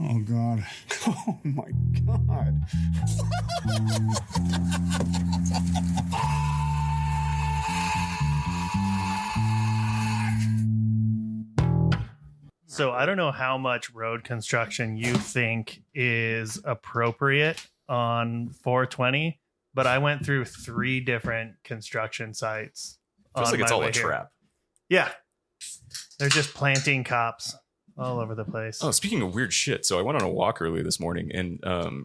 Oh, God. Oh, my God. So I don't know how much road construction you think is appropriate on 420, but I went through 3 different construction sites. Feels like it's all a trap. Yeah. They're just planting cops all over the place. Oh, speaking of weird shit. So I went on a walk early this morning and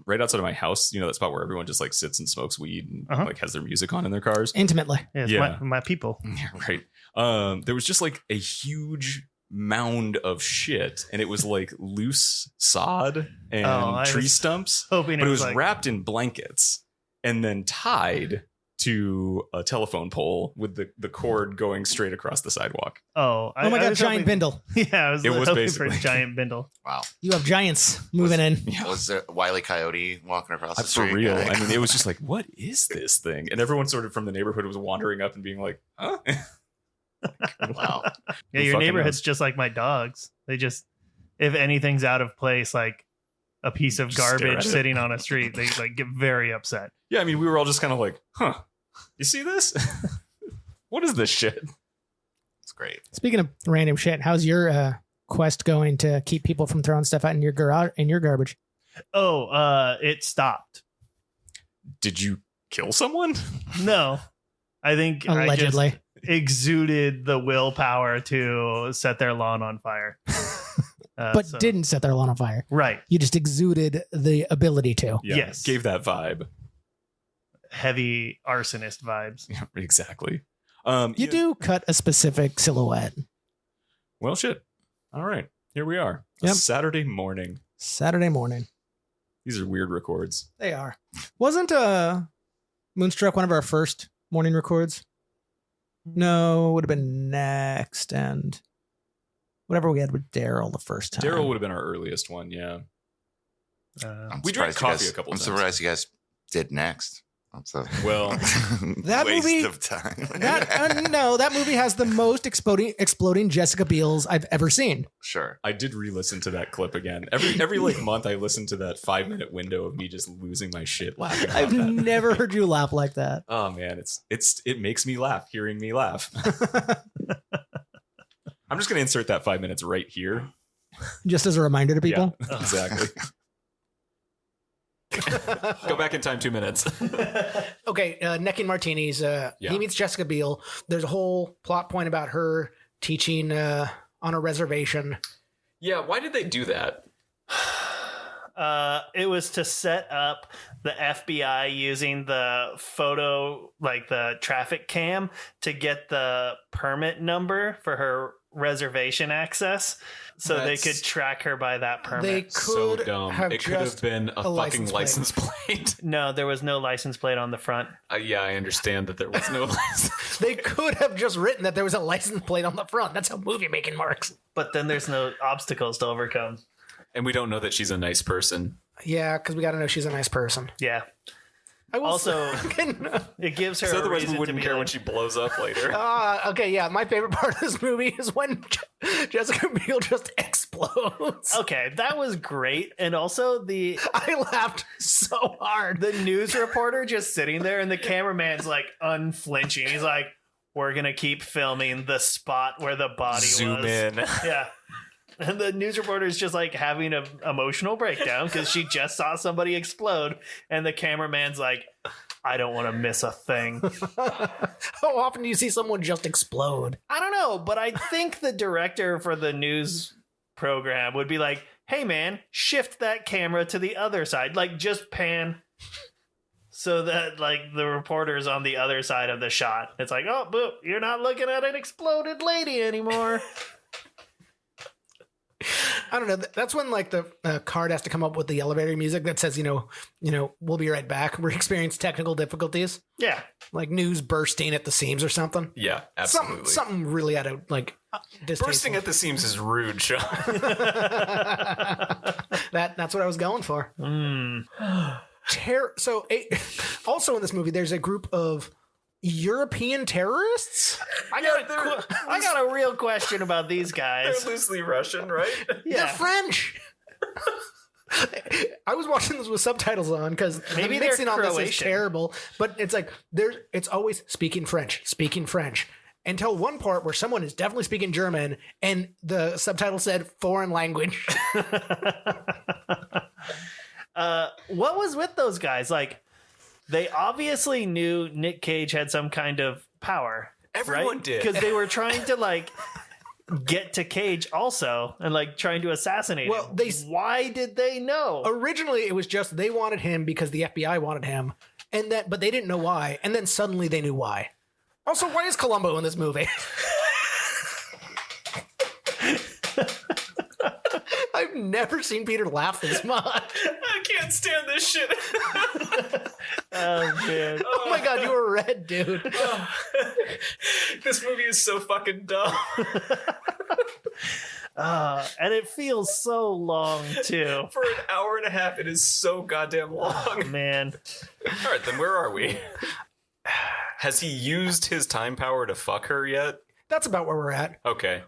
right outside of my house, you know, that spot where everyone just like sits and smokes weed and like has their music on in their cars. Intimately. Yeah, it's my people. Yeah, right. There was just like a huge mound of shit and it was like loose sod and tree stumps, but it was like wrapped in blankets and then tied to a telephone pole with the cord going straight across the sidewalk. Oh my God, giant bindle. Yeah, it was basically a giant bindle. Wow. You have giants moving in. Yeah. Was there a Wile E. Coyote walking across the street? For real. I mean, it was just like, what is this thing? And everyone sort of from the neighborhood was wandering up and being like, huh? Wow. Yeah, your neighborhood's just like my dogs. They just, if anything's out of place, like a piece of garbage sitting on a street, they like get very upset. Yeah, I mean, we were all just kind of like, huh, you see this? What is this shit? It's great. Speaking of random shit, how's your quest going to keep people from throwing stuff out in your garage in your garbage? Oh, it stopped. Did you kill someone? No, I think allegedly. I just exuded the willpower to set their lawn on fire. But didn't set their lawn on fire. Right. You just exuded the ability to. Yeah, yes. Gave that vibe. Heavy arsonist vibes. Yeah, exactly. You do cut a specific silhouette. Well, shit. All right. Here we are. Yep. Saturday morning. These are weird records. They are. Wasn't Moonstruck one of our first morning records? No, would have been next and whatever we had with Daryl the first time. Daryl would have been our earliest one, yeah. We drank coffee a couple times. I'm surprised you guys did next. Well, that waste movie of time. That movie has the most exploding Jessica Biels I've ever seen. Sure. I did re-listen to that clip again. Every like month I listen to that 5-minute window of me just losing my shit laughing. I've never heard you laugh like that. Oh man, it makes me laugh hearing me laugh. I'm just gonna insert that 5 minutes right here. Just as a reminder to people. Yeah, exactly. Go back in time 2 minutes. Okay, necking martinis. He meets Jessica Biel. There's a whole plot point about her teaching on a reservation. Yeah, why did they do that? It was to set up the FBI using the photo, like the traffic cam, to get the permit number for her reservation access, so they could track her by that permit. They could so dumb. have it could have been a fucking license plate. No, there was no license plate on the front. Yeah, I understand that there was no license. They could have just written that there was a license plate on the front. That's how movie making works. But then there's no obstacles to overcome. And we don't know that she's a nice person. Yeah, because we got to know she's a nice person. Yeah. Also, it gives her. So a otherwise, reason we wouldn't to be care like, when she blows up later. Okay, yeah. My favorite part of this movie is when Jessica Biel just explodes. Okay, that was great, and also I laughed so hard. The news reporter just sitting there, and the cameraman's like unflinching. He's like, "We're gonna keep filming the spot where the body Zoom was." in. Yeah. And the news reporter is just like having an emotional breakdown because she just saw somebody explode. And the cameraman's like, I don't want to miss a thing. How often do you see someone just explode? I don't know, but I think the director for the news program would be like, hey, man, shift that camera to the other side. Like, just pan so that, like, the reporter's on the other side of the shot. It's like, oh, boop, you're not looking at an exploded lady anymore. I don't know. That's when like the card has to come up with the elevator music that says, we'll be right back. We're experiencing technical difficulties. Yeah. Like news bursting at the seams or something. Yeah, absolutely. Something really out of like distasteful. Bursting at the seams is rude, Sean. That's what I was going for. So also in this movie, there's a group of European terrorists? I got a real question about these guys. They're loosely Russian, right? Yeah. They're French. I was watching this with subtitles on because Maybe the they're mixing on this is Croatian. terrible. But it's like it's always speaking French, until one part where someone is definitely speaking German and the subtitle said foreign language. What was with those guys? Like, they obviously knew Nic Cage had some kind of power. Everyone did. Because they were trying to, like, get to Cage also and, like, trying to assassinate him. Why did they know? Originally, it was just they wanted him because the FBI wanted him, but they didn't know why. And then suddenly they knew why. Also, why is Columbo in this movie? I've never seen Peter laugh this much. I can't stand this shit. Oh, man. Oh my god, you were red, dude. This movie is so fucking dumb. And it feels so long, too. For an hour and a half, it is so goddamn long. Oh, man. All right, then where are we? Has he used his time power to fuck her yet? That's about where we're at. Okay.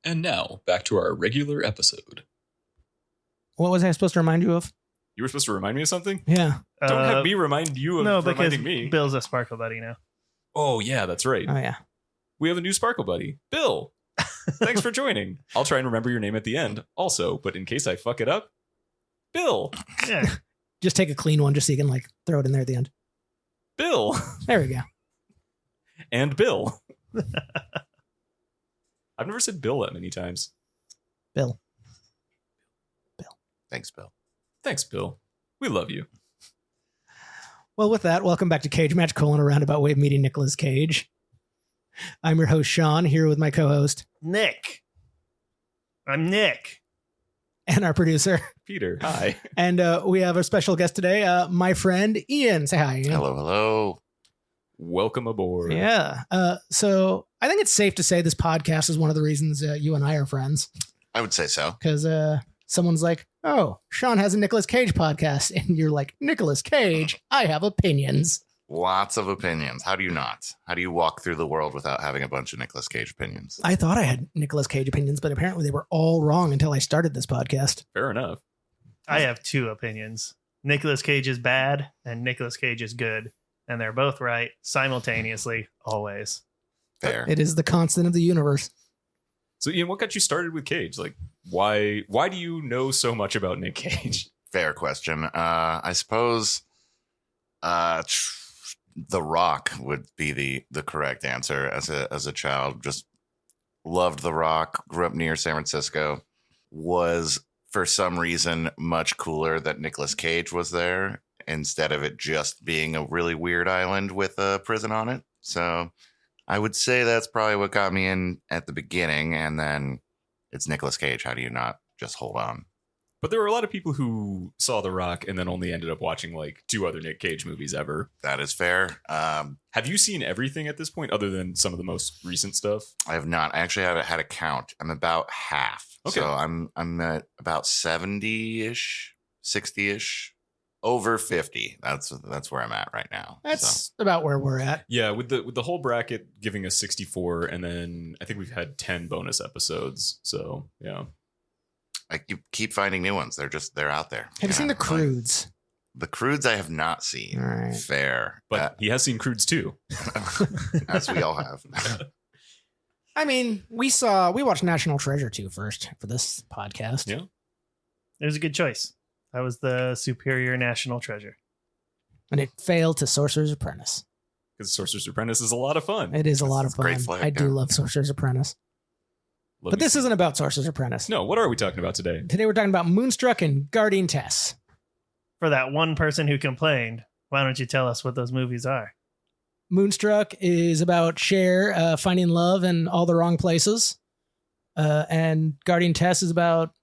And now, back to our regular episode. What was I supposed to remind you of? You were supposed to remind me of something? Yeah. Don't have me remind you of No, because reminding me. Bill's a Sparkle Buddy now. Oh, yeah, that's right. Oh, yeah. We have a new Sparkle Buddy. Bill. Thanks for joining. I'll try and remember your name at the end also, but in case I fuck it up, Bill. Yeah. Just take a clean one just so you can, like, throw it in there at the end. Bill. There we go. And Bill. I've never said Bill that many times. Bill. Thanks, Bill. Thanks, Bill. We love you. Well, with that, welcome back to Cage Match: a roundabout way of meeting Nicolas Cage. I'm your host, Sean, here with my co-host, Nick. I'm Nick. and our producer. Peter. Hi. And we have a special guest today, my friend, Ian. Say hi, Ian. Hello, hello. Welcome aboard. Yeah. So I think it's safe to say this podcast is one of the reasons you and I are friends. I would say so. Because someone's like, oh, Sean has a Nicolas Cage podcast. And you're like, Nicolas Cage, I have opinions. Lots of opinions. How do you not? How do you walk through the world without having a bunch of Nicolas Cage opinions? I thought I had Nicolas Cage opinions, but apparently they were all wrong until I started this podcast. Fair enough. I have two opinions. Nicolas Cage is bad and Nicolas Cage is good. And they're both right simultaneously, always. Fair. It is the constant of the universe. So, Ian, what got you started with Cage? Like, why do you know so much about Nic Cage? Fair question. I suppose The Rock would be the correct answer. As a child, just loved The Rock. Grew up near San Francisco. Was for some reason much cooler that Nicolas Cage was there instead of it just being a really weird island with a prison on it. So I would say that's probably what got me in at the beginning. And then it's Nicolas Cage. How do you not just hold on? But there were a lot of people who saw The Rock and then only ended up watching like 2 other Nic Cage movies ever. That is fair. Have you seen everything at this point other than some of the most recent stuff? I have not. I actually had a count. I'm about half. Okay. So I'm at about 70-ish, 60-ish, over 50. That's where I'm at right now. That's about where we're at. Yeah, with the whole bracket giving us 64, and then I think we've had 10 bonus episodes. So yeah. I keep finding new ones. They're out there. Have you seen The Croods? The Croods I have not seen. All right. Fair. But he has seen Croods too. As we all have. I mean, we watched National Treasure 2 first for this podcast. Yeah. It was a good choice. That was the superior national treasure. And it failed to Sorcerer's Apprentice. Because Sorcerer's Apprentice is a lot of fun. It is a lot of It's a great fun. flick, I do yeah. love Sorcerer's Apprentice. But this isn't about Sorcerer's Apprentice. No, what are we talking about today? Today we're talking about Moonstruck and Guarding Tess. For that one person who complained, why don't you tell us what those movies are? Moonstruck is about Cher finding love in all the wrong places. And Guarding Tess is about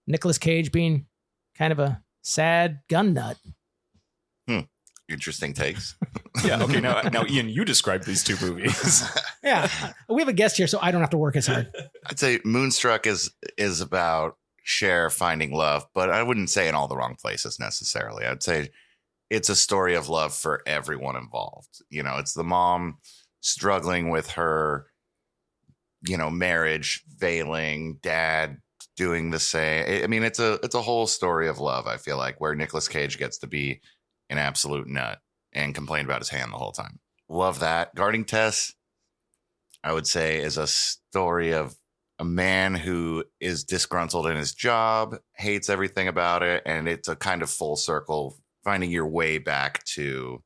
Nicolas Cage being kind of a sad gun nut. Interesting takes. Yeah, okay, now Ian, you described these 2 movies. Yeah. We have a guest here, so I don't have to work as hard. I'd say Moonstruck is about Cher finding love, but I wouldn't say in all the wrong places necessarily. I'd say it's a story of love for everyone involved. You know, it's the mom struggling with her, marriage failing, dad doing the same. I mean, it's a whole story of love, I feel like, where Nicolas Cage gets to be an absolute nut and complain about his hand the whole time. Love that. Guarding Tess, I would say, is a story of a man who is disgruntled in his job, hates everything about it, and it's a kind of full circle, finding your way back to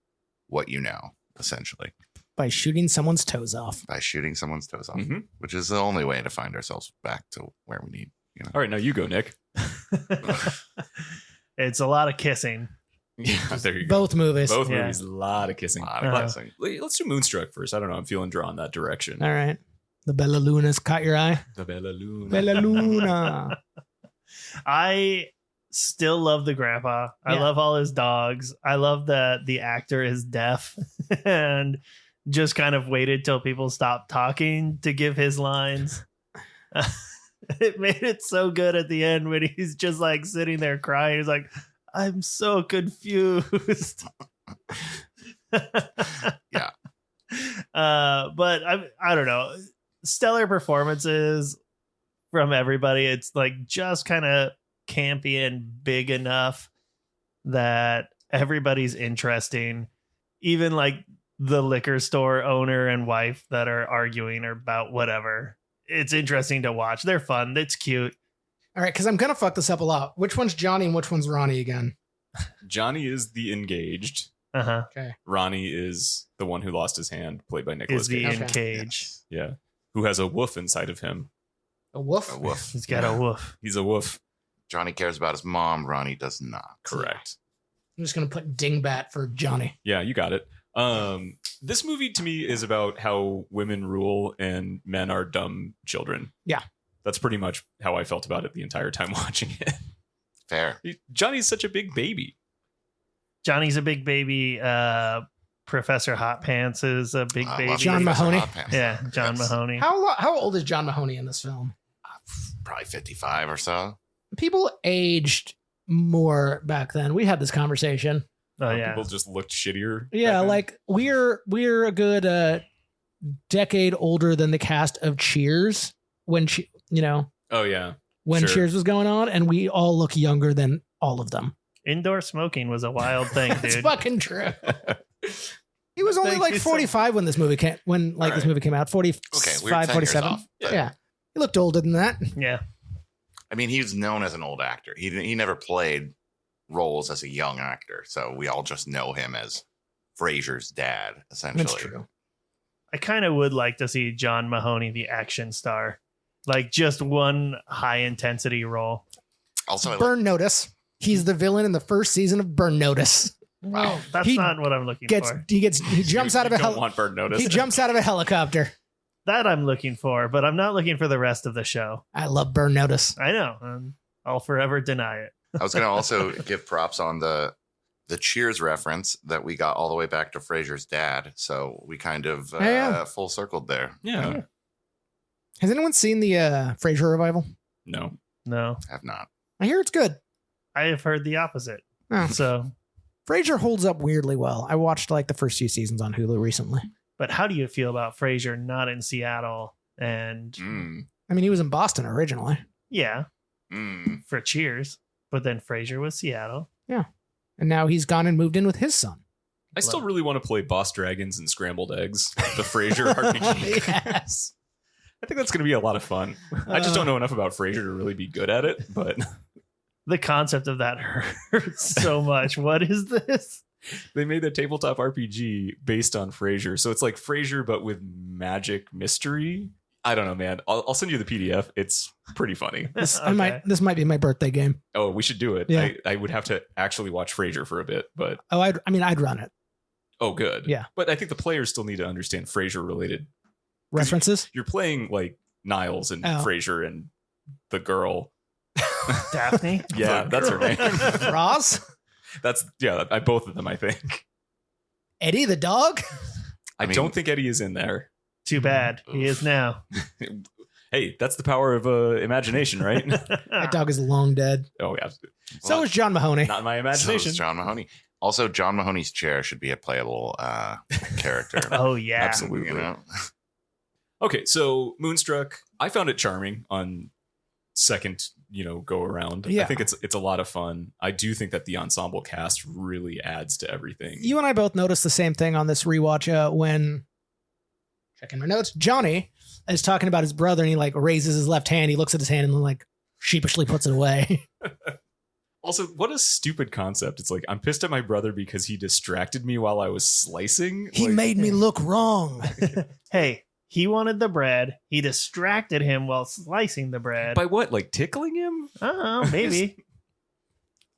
what you know, essentially. By shooting someone's toes off. Mm-hmm. Which is the only way to find ourselves back to where we need. You know? All right, now you go, Nick. It's a lot of kissing. Yeah, there you go. Both movies. Both movies, a lot of kissing. Kissing. Let's do Moonstruck first. I don't know. I'm feeling drawn that direction. All right. The Bella Luna's caught your eye. The Bella Luna. Bella Luna. I still love the grandpa. I love all his dogs. I love that the actor is deaf and just kind of waited till people stopped talking to give his lines. It made it so good at the end when he's just like sitting there crying. He's like, I'm so confused. Yeah. But I don't know. Stellar performances from everybody. It's like just kind of campy and big enough that everybody's interesting. Even like the liquor store owner and wife that are arguing about whatever. It's interesting to watch. They're fun. It's cute. All right, because I'm going to fuck this up a lot. Which one's Johnny and which one's Ronnie again? Johnny is the engaged. Uh-huh. Okay. Ronnie is the one who lost his hand, played by Nicolas Is the Cage. in Cage. Yeah. Who has a woof inside of him. A woof? A woof. He's got a woof. He's a woof. Johnny cares about his mom. Ronnie does not. Correct. I'm just going to put dingbat for Johnny. Yeah, you got it. This movie to me is about how women rule and men are dumb children. Yeah. That's pretty much how I felt about it the entire time watching it. Fair. Johnny's such a big baby. Johnny's a big baby. Professor Hot Pants is a big baby. John Mahoney. Yeah, John Mahoney. How old is John Mahoney in this film? Probably 55 or so. People aged more back then. We had this conversation. Oh yeah. People just looked shittier. Yeah, back then. like we're a good decade older than the cast of Cheers when Oh yeah. when Sure. Cheers was going on, and we all look younger than all of them. Indoor smoking was a wild thing, It's dude. fucking true. He was only Thank like you 45 when this movie came this movie came out. 45, Okay, we were 10 years 47. off, but- Yeah. He looked older than that. Yeah. I mean, he was known as an old actor. He never played roles as a young actor, so we all just know him as Frasier's dad, essentially. That's true. I kind of would like to see John Mahoney, the action star, like just one high intensity role. Also, Burn Notice. He's the villain in the first season of Burn Notice. wow. That's He not what I'm looking for. He jumps out of a don't want bird notice. he jumps out of a helicopter. That I'm looking for, but I'm not looking for the rest of the show. I love Burn Notice. I know. I'll forever deny it. I was going to also give props on the Cheers reference that we got all the way back to Frasier's dad. So we kind of full circled there. Yeah. Has anyone seen the Frasier revival? No. No, Have not. I hear it's good. I have heard the opposite. Oh. So, Frasier holds up weirdly well. I watched like the first few seasons on Hulu recently. but how do you feel about Frasier not in Seattle? And I mean, he was in Boston originally. yeah, for Cheers, but then Frasier was Seattle. Yeah. And now he's gone and moved in with his son. I still really want to play Boss Dragons and Scrambled Eggs, the Frasier RPG. Yes. I think that's going to be a lot of fun. I just don't know enough about Frasier to really be good at it, but The concept of that hurts so much. What is this? they made a tabletop RPG based on Frasier. So it's like Frasier, but with magic mystery. I don't know, man. I'll send you the PDF. It's pretty funny. This Okay. this might be my birthday game. Oh, we should do it. Yeah. I would have to actually watch Frasier for a bit, but Oh, I'd run it. oh, good. Yeah. But I think the players still need to understand Frasier related. References? You're playing like Niles and Oh. Frasier and the girl. Daphne? Yeah, that's her name. Roz? That's both of them, I think. Eddie the dog? I mean- don't think Eddie is in there. Too bad. He is now. Hey, that's the power of imagination, right? That dog is long dead. Oh yeah, So is John Mahoney. not in my So imagination. is John Mahoney. Also, John Mahoney's chair should be a playable character. Oh, yeah. Absolutely. You know? Okay, so Moonstruck, I found it charming on second, go around. Yeah. I think it's a lot of fun. I do think that the ensemble cast really adds to everything. You and I both noticed the same thing on this rewatch when, checking my notes, Johnny is talking about his brother and he like raises his left hand. He looks at his hand and like sheepishly puts it away. Also, what a stupid concept. It's like, I'm pissed at my brother because he distracted me while I was slicing. He made me look wrong. Hey, he wanted the bread. He distracted him while slicing the bread. By what? Like tickling him? Oh, maybe.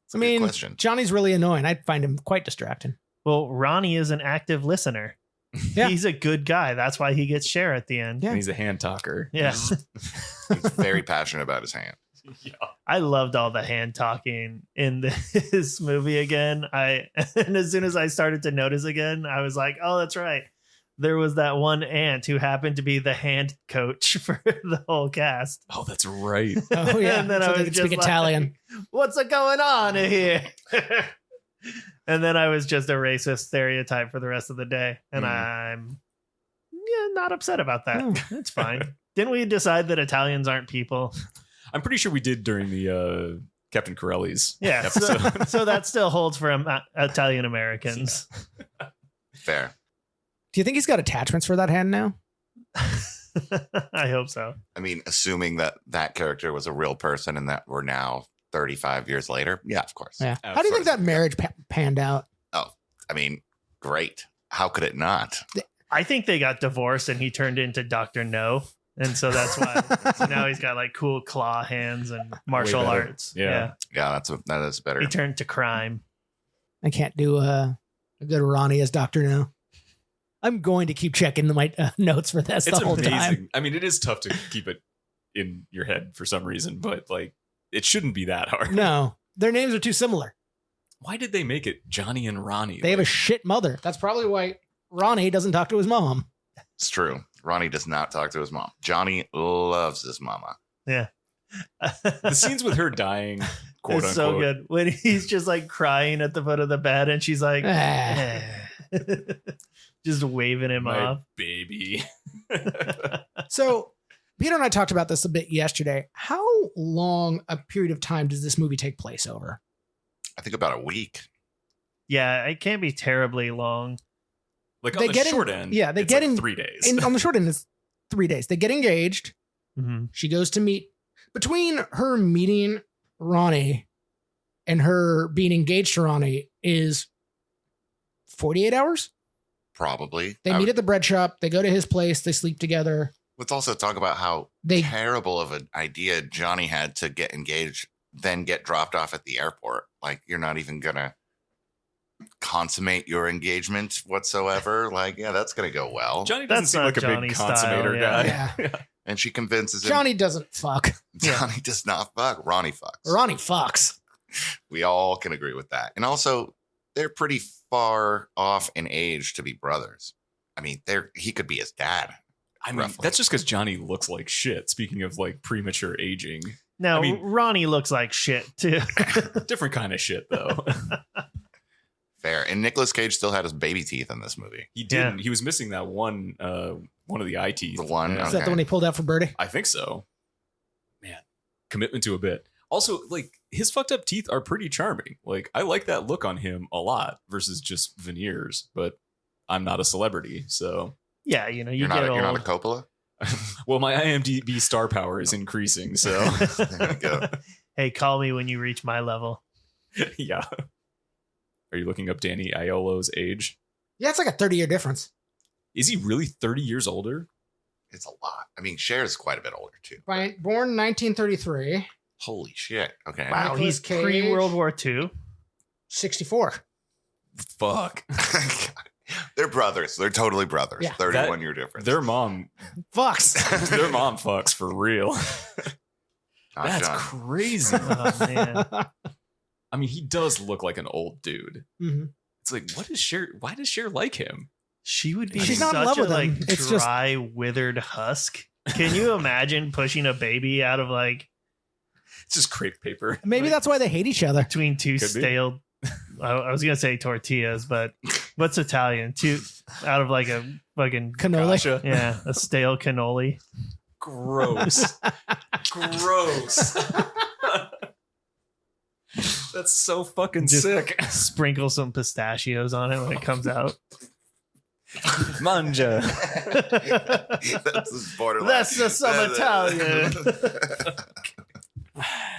It's a good question. Johnny's really annoying. I find him quite distracting. Well, Ronnie is an active listener. Yeah. He's a good guy. That's why he gets Cher at the end. Yeah. And he's a hand talker. Yeah. He's very passionate about his hand. Yeah. I loved all the hand talking in this movie again. And as soon as I started to notice again, I was like, oh, that's right. There was that one aunt who happened to be the hand coach for the whole cast. Oh, that's right. Oh yeah. And then So I they was can just speak like, Italian. what's going on here? And then I was just a racist stereotype for the rest of the day. And I'm not upset about that. No. It's fine. Didn't we decide that Italians aren't people? I'm pretty sure we did during the Captain Corelli's Yeah. episode. So that still holds for Italian Americans. Fair. Do you think he's got attachments for that hand now? I hope so. I mean, assuming that character was a real person and that we're now 35 years later. Yeah, of course. Yeah. How do you think that marriage panned out? I mean, great. How could it not? I think they got divorced and he turned into Dr. No. And so that's why. So now he's got like cool claw hands and martial Way better. arts. Yeah. Yeah, that is better. He turned to crime. I can't do a good Ronnie as Dr. No. I'm going to keep checking my notes for this It's the whole amazing. time. I mean, it is tough to keep it in your head for some reason, but like, it shouldn't be that hard. No, their names are too similar. Why did they make it Johnny and Ronnie? They have a shit mother. That's probably why Ronnie doesn't talk to his mom. It's true. Ronnie does not talk to his mom. Johnny loves his mama. Yeah. The scenes with her dying, quote It's unquote. so good. When he's just like crying at the foot of the bed and she's like, Ah. just waving him My off. baby. So Peter and I talked about this a bit yesterday. How long a period of time does this movie take place over? I think about a week. Yeah, it can't be terribly long. Like They on the get in- short end, yeah, they it's get like in- 3 days. And on the short end, it's 3 days. They get engaged. Mm-hmm. She goes to meet. Between her meeting Ronnie and her being engaged to Ronnie is 48 hours. Probably. They meet at the bread shop. They go to his place. They sleep together. Let's also talk about how They terrible of an idea Johnny had to get engaged, then get dropped off at the airport. Like, you're not even going to consummate your engagement whatsoever. Like, yeah, that's going to go well. Johnny doesn't That's seem not like a Johnny big style, consummator yeah. guy. Yeah. And she convinces him. Johnny doesn't fuck. Johnny does not fuck. Ronnie fucks. Ronnie fucks. We all can agree with that. And also, they're pretty far off in age to be brothers. I mean, he could be his dad. I mean, Roughly. that's just because Johnny looks like shit. Speaking of like premature aging, Now, I mean- Ronnie looks like shit too. different kind of shit though. Fair. And Nicolas Cage still had his baby teeth in this movie. He didn't. He was missing that one of the eye teeth. The one? Yeah. Is that the one he pulled out for Birdie? I think so. Man, commitment to a bit. Also, like his fucked up teeth are pretty charming. Like I like that look on him a lot versus just veneers. But I'm not a celebrity, so Yeah, you You're get old. not a Coppola? well, my IMDb star power is increasing. So There you go. Hey, call me when you reach my level. yeah. Are you looking up Danny Aiello's age? Yeah, it's like a 30-year difference. Is he really 30 years older? It's a lot. I mean, Cher's quite a bit older, too. Right. Born 1933, Holy shit. Okay. Wow, Nicolas he's Cage. pre-World War II. 64. Fuck. They're brothers. They're totally brothers. Yeah. 31-year difference. Their mom Fucks. their mom fucks for real. Not That's John. crazy. Oh, man. I mean, he does look like an old dude. Mhm. It's like, why does Cher like him? She would be She's not in such love a with him. like It's just- dry, withered husk. Can you imagine pushing a baby out of like It's just crepe paper. Maybe that's why they hate each other. between two Could be. stale? I was gonna say tortillas, but what's Italian? Two out of like a fucking Cannoli. Gotcha. yeah, a stale cannoli. Gross. gross. That's so fucking Just sick. Sprinkle some pistachios on it when it comes out. Manja. That's borderline. That's just some Italian.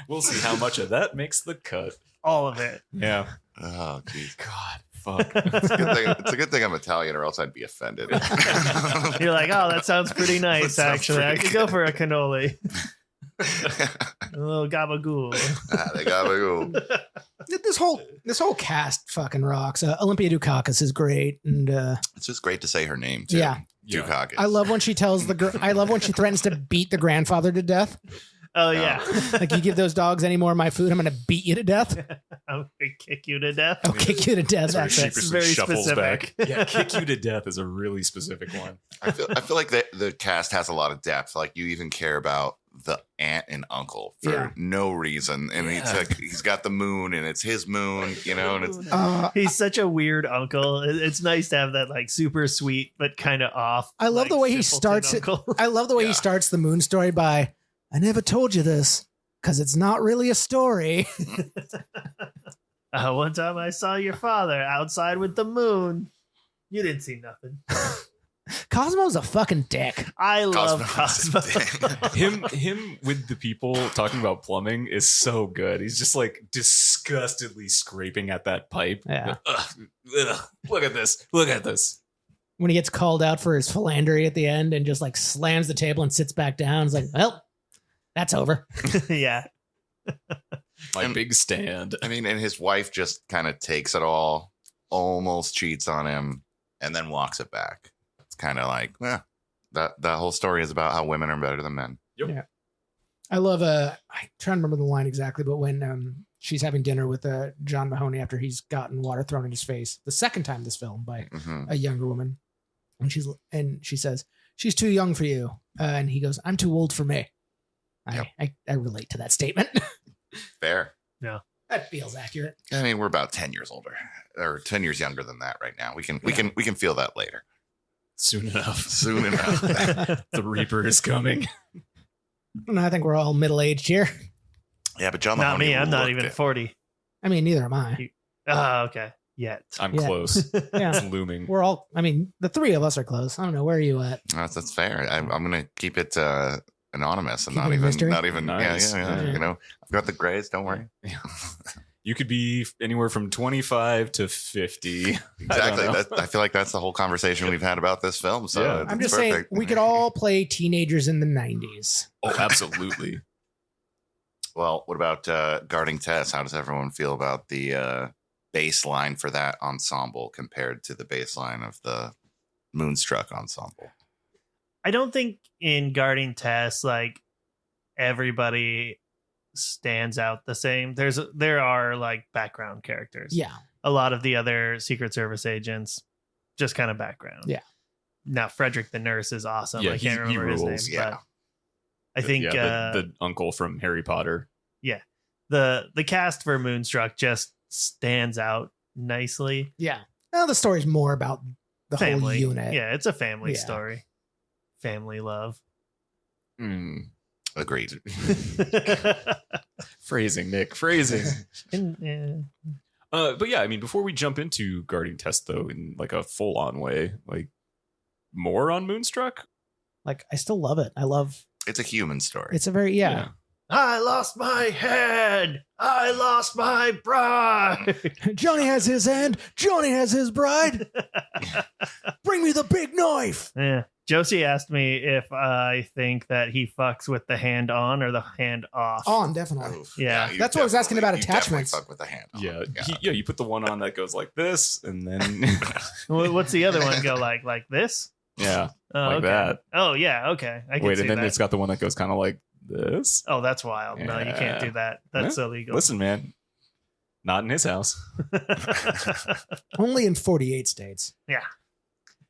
We'll see how much of that makes the cut. All of it. Yeah. Oh, jeez. God, fuck. It's a good thing I'm Italian, or else I'd be offended. You're like, oh, that sounds pretty nice, That sounds actually. I pretty could go for a cannoli. A little gabagool. They gotta go. This whole cast fucking rocks. Olympia Dukakis is great, and It's just great to say her name too. Yeah. Dukakis. I love when she tells I love when she threatens to beat the grandfather to death. Oh, yeah. Like, you give those dogs any more of my food, I'm going to beat you to death. I'm going to kick you to death. I'll kick you to death. That's where That's it. sheepishly Very shuffles specific. back. Yeah, kick you to death is a really specific one. I feel like the cast has a lot of depth. Like, you even care about the aunt and uncle for Yeah. no reason, and it's like he's got the moon, and it's his moon, and it's He's such a weird uncle. It's nice to have that like super sweet but kind of off. I love like, the way he simpleton starts it. uncle. I love the way Yeah. he starts the moon story by, I never told you this because it's not really a story. One time I saw your father outside with the moon. You didn't see nothing. Cosmo's a fucking dick. I love Cosmo. Cosmo. Him with the people talking about plumbing is so good. He's just like disgustedly scraping at that pipe. Yeah. Ugh, look at this. Look at this. When he gets called out for his philandry at the end and just like slams the table and sits back down. It's like, well, that's over. Yeah. My And- big stand. I mean, and his wife just kind of takes it all, almost cheats on him, and then walks it back. It's kind of like, that whole story is about how women are better than men. I love I'm trying to remember the line exactly, but when she's having dinner with John Mahoney after he's gotten water thrown in his face the second time this film by Mhm. a younger woman, and she says she's too young for you, and he goes, I'm too old for me. Yep. I relate to that statement. Fair. That feels accurate. I mean, we're about 10 years older, or 10 years younger than that right now. We can feel that later. Soon enough. Soon enough. The Reaper is coming. And I think we're all middle aged here. Yeah, but John Not Mahoney me. I'm not looked even it. 40. I mean, neither am I. Oh, okay. Yet. I'm Yeah. close. It's Yeah. looming. We're all, I mean, the three of us are close. I don't know. Where are you at? That's fair. I'm going to keep it anonymous and Keep it a mystery? not even. Nice. Yeah. Yeah. You know, I've got the grays. Don't worry. You could be anywhere from 25 to 50. Exactly. know. I feel like that's the whole conversation we've had about this film. So Yeah. it's I'm just saying perfect. we could all play teenagers in the 90s. Oh, absolutely. Well, what about Guarding Tess? How does everyone feel about the baseline for that ensemble compared to the baseline of the Moonstruck ensemble? I don't think in Guarding Tess, like everybody stands out the same. There are like background characters. Yeah. A lot of the other Secret Service agents, just kind of background. Yeah. Now Frederick the nurse is awesome. Yeah, I can't he remember his name. rules. Yeah. But I think the uncle from Harry Potter. the cast for Moonstruck just stands out nicely. Yeah. Well, the story's more about the Family. whole unit. Yeah, it's a family Yeah. story. Family love. Agreed. Phrasing, Nick. Phrasing. Yeah. But yeah, I mean, before we jump into Guarding Tess, though, in like a full-on way, like more on Moonstruck. Like, I still love it. I love It's a human story. it's a very, yeah. I lost my head. I lost my bride. Johnny has his hand. Johnny has his bride. Bring me the big knife. Yeah. Josie asked me if I think that he fucks with the hand on or the hand off. On, definitely. Oof. Yeah. you That's what I was asking about definitely- you definitely attachments. Fuck with the hand. on. Yeah, you put the one on that goes like this, and then What's the other one go like? Like this? yeah, Oh, like okay. that. Oh, yeah. Okay. I can Wait, see and then that. it's got the one that goes kind of like this. Oh, that's wild. No, you can't do that. That's illegal. Listen, man, not in his house. Only in 48 states.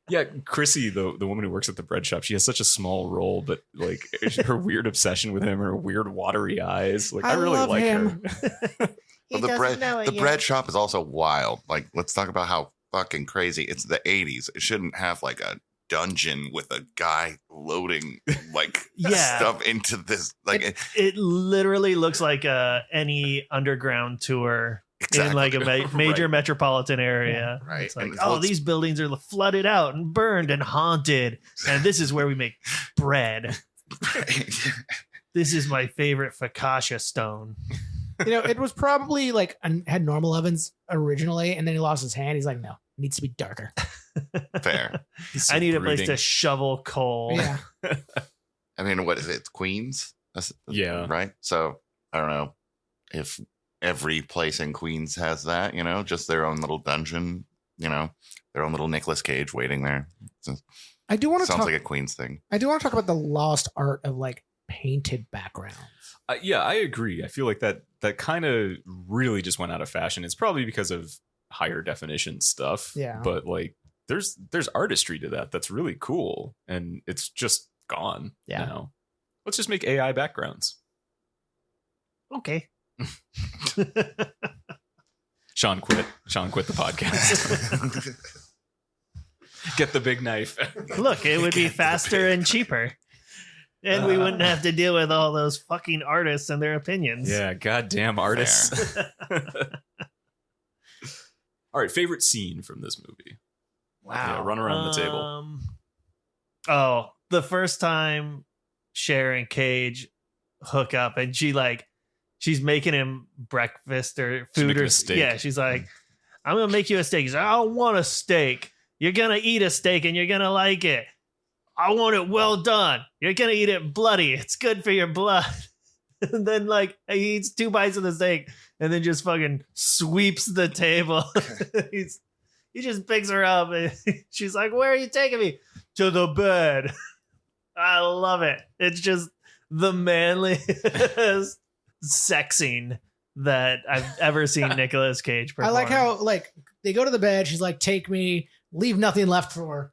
Yeah, Chrissy, the woman who works at the bread shop, she has such a small role, but like her weird obsession with him, her weird watery eyes. Like I really love like him. her. Well, the bread shop is also wild. Like, let's talk about how fucking crazy. It's the 80s. It shouldn't have like a dungeon with a guy loading like Yeah. stuff into this. Like it literally looks like any underground tour in like a major Right. metropolitan area. Right. It's like, And oh, these buildings are flooded out and burned and haunted. And this is where we make bread. This is my favorite focaccia stone. It was probably like had normal ovens originally, and then he lost his hand. He's like, no, it needs to be darker. Fair. I need a place to shovel coal. Yeah. I mean, what is it? Queens? Yeah. Right. So I don't know if every place in Queens has that, just their own little dungeon, their own little Nicolas Cage waiting there. I do want to Sounds talk. like a Queens thing. I do want to talk about the lost art of like painted backgrounds. Yeah, I agree. I feel like that kind of really just went out of fashion. It's probably because of higher definition stuff. Yeah. But like there's artistry to that that's really cool, and it's just gone now. Let's just make AI backgrounds. Okay. Sean quit the podcast. Get the big knife. Look, it would be faster and cheaper. And we wouldn't have to deal with all those fucking artists and their opinions. Yeah, goddamn artists. All right, favorite scene from this movie. Wow. Yeah, run around the table. Oh, the first time Cher and Cage hook up and she's making him breakfast or food or steak. Yeah, she's like, I'm gonna make you a steak. He's like, I don't want a steak. You're gonna eat a steak and you're gonna like it. I want it well done. You're gonna eat it bloody. It's good for your blood. And then he eats 2 bites of the steak and then just fucking sweeps the table. He just picks her up and she's like, where are you taking me? To the bed. I love it. It's just the manliest sexing that I've ever seen Nicolas Cage perform. I like how they go to the bed. She's like, take me, leave nothing left for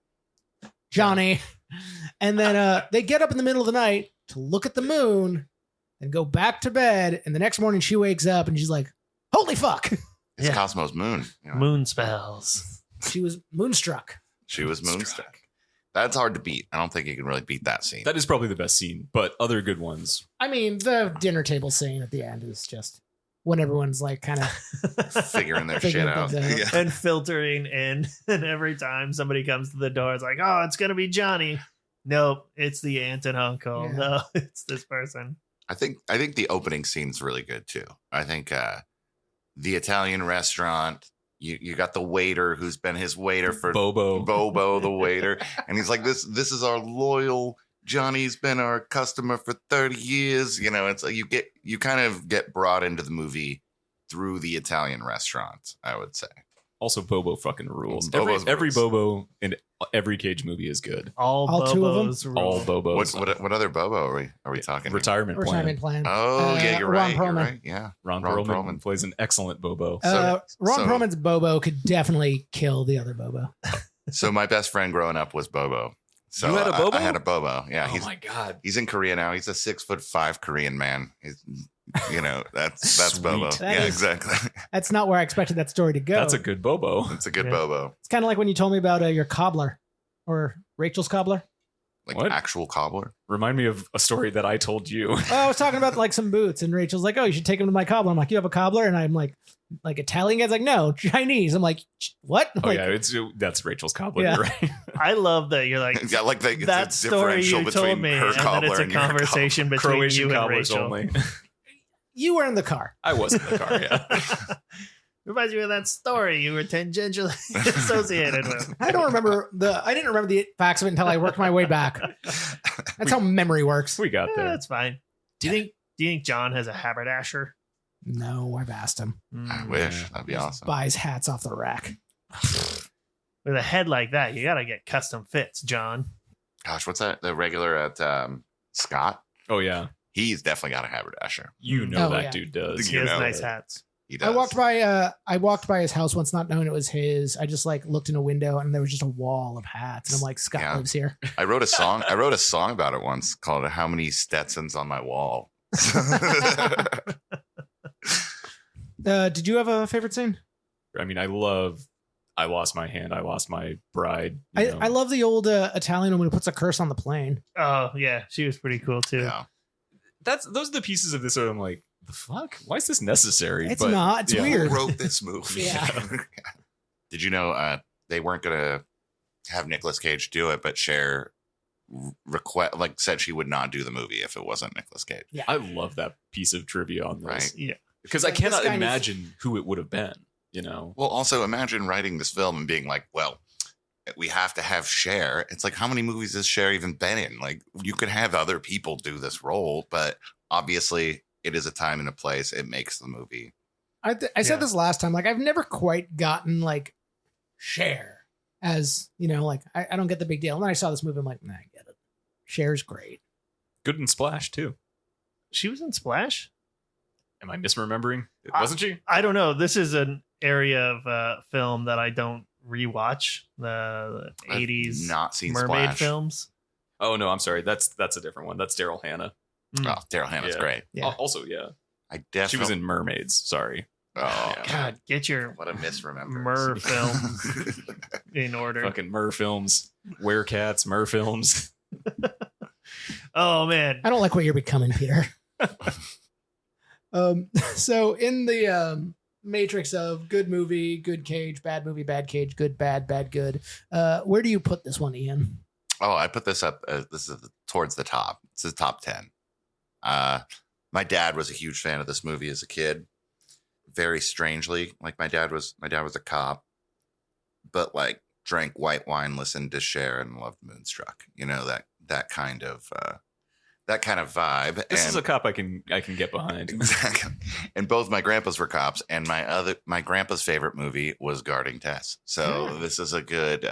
Johnny. And then they get up in the middle of the night to look at the moon and go back to bed. And the next morning she wakes up and she's like, holy fuck. It's Cosmo's moon. Moon spells. She was moonstruck. She was moonstruck. That's hard to beat. I don't think you can really beat that scene. That is probably the best scene, but other good ones. I mean, the dinner table scene at the end is just when everyone's like kind of figuring their shit out. Yeah. And filtering in. And every time somebody comes to the door, it's like, oh, it's going to be Johnny. Nope, it's the aunt and uncle. Yeah. No, it's this person. I think the opening scene's really good too. I think the Italian restaurant, you got the waiter who's been his waiter for Bobo the waiter, and he's like, this is our loyal Johnny's been our customer for 30 years. It's like you kind of get brought into the movie through the Italian restaurant, I would say. Also, Bobo fucking rules. Bobo's Every rules. Bobo in every Cage movie is good. All Bobos two of them? All Bobos. What other Bobo are we talking? Retirement retirement plan. plan. Oh yeah, you're Ron right. Perlman. You're right. Yeah, Ron Perlman plays an excellent Bobo. Ron so- Perlman's Bobo could definitely kill the other Bobo. So my best friend growing up was Bobo. So You had a Bobo? I had a Bobo. Yeah, Oh my god. he's in Korea now. He's a 6'5" Korean man. That's Sweet. Bobo. That Yeah, is- exactly. That's not where I expected that story to go. That's a good Bobo. It's a good Yeah. Bobo. It's kind of like when you told me about your cobbler or Rachel's cobbler. Like What? actual cobbler. Remind me of a story that I told you. Oh, I was talking about some boots, and Rachel's like, "Oh, you should take them to my cobbler." I'm like, "You have a cobbler?" And I'm like Italian guy's like, "No, Chinese." I'm like, "What?" Oh Like, yeah, that's Rachel's cobbler, Yeah. right? I love that you're like, Yeah, like it's that a story differential you between told me, her and then cobbler it's a and your conversation between Croatian you and cobblers Rachel. only. you were in the car. I was in the car, yeah. Reminds me of that story you were tangentially associated with. I didn't remember the facts of it until I worked my way back. That's how memory works. We got Yeah, there. that's fine. Do you think John has a haberdasher? No, I've asked him. I wish. That'd be awesome. Buys hats off the rack. With a head like that, you got to get custom fits, John. Gosh, what's that? The regular at Scott? Oh yeah. He's definitely got a haberdasher. You know Oh, that yeah. dude does. He You has know nice it. hats. He does. I walked by his house once, not knowing it was his. I just looked in a window and there was just a wall of hats, and I'm like, Scott Yeah. lives here. I wrote a song about it once called "How Many Stetsons on My Wall." Did you have a favorite scene? I mean, I love I lost my hand, I lost my bride. I love the old Italian woman who puts a curse on the plane. Oh yeah, she was pretty cool too. Yeah. Those are the pieces of this where I'm like, the fuck? Why is this necessary? It's not. It's weird. Who wrote this movie? Yeah. Did you know they weren't gonna have Nicolas Cage do it, but Cher said she would not do the movie if it wasn't Nicolas Cage. Yeah. I love that piece of trivia on this. Right. Yeah. Because I cannot imagine who it would have been, Well, also imagine writing this film and being like, well, we have to have Cher. It's like, how many movies has Cher even been in? Like, you could have other people do this role, but obviously it is a time and a place. It makes the movie. I said this last time. Like, I've never quite gotten like Cher as, like, I don't get the big deal. And then I saw this movie. I'm like, nah, I get it. Cher's great. Good in Splash, too. She was in Splash? Am I misremembering? Wasn't she? I don't know. This is an area of film that I don't rewatch. The 80s not seen mermaid Splash. films. Oh, no, I'm sorry. That's a different one. That's Daryl Hannah. Oh, Daryl Hannah's great. Yeah. Also, yeah. I definitely. She was in Mermaids. Sorry. Oh, Yeah. God, get your what a misremembrance. mer films in order. Fucking Mer films. Werecats, Mer films. Oh, man. I don't like what you're becoming, Peter. So in the matrix of good movie, good Cage, bad movie, bad Cage, good, bad, bad, good, where do you put this one, Ian? Oh, I put this up. This is towards the top. It's the top 10. My dad was a huge fan of this movie as a kid. Very strangely, like my dad was a cop, but like drank white wine, listened to Cher, and loved Moonstruck. That kind of vibe. This is a cop I can get behind. Exactly. And both my grandpas were cops, and my grandpa's favorite movie was Guarding Tess. So this is a good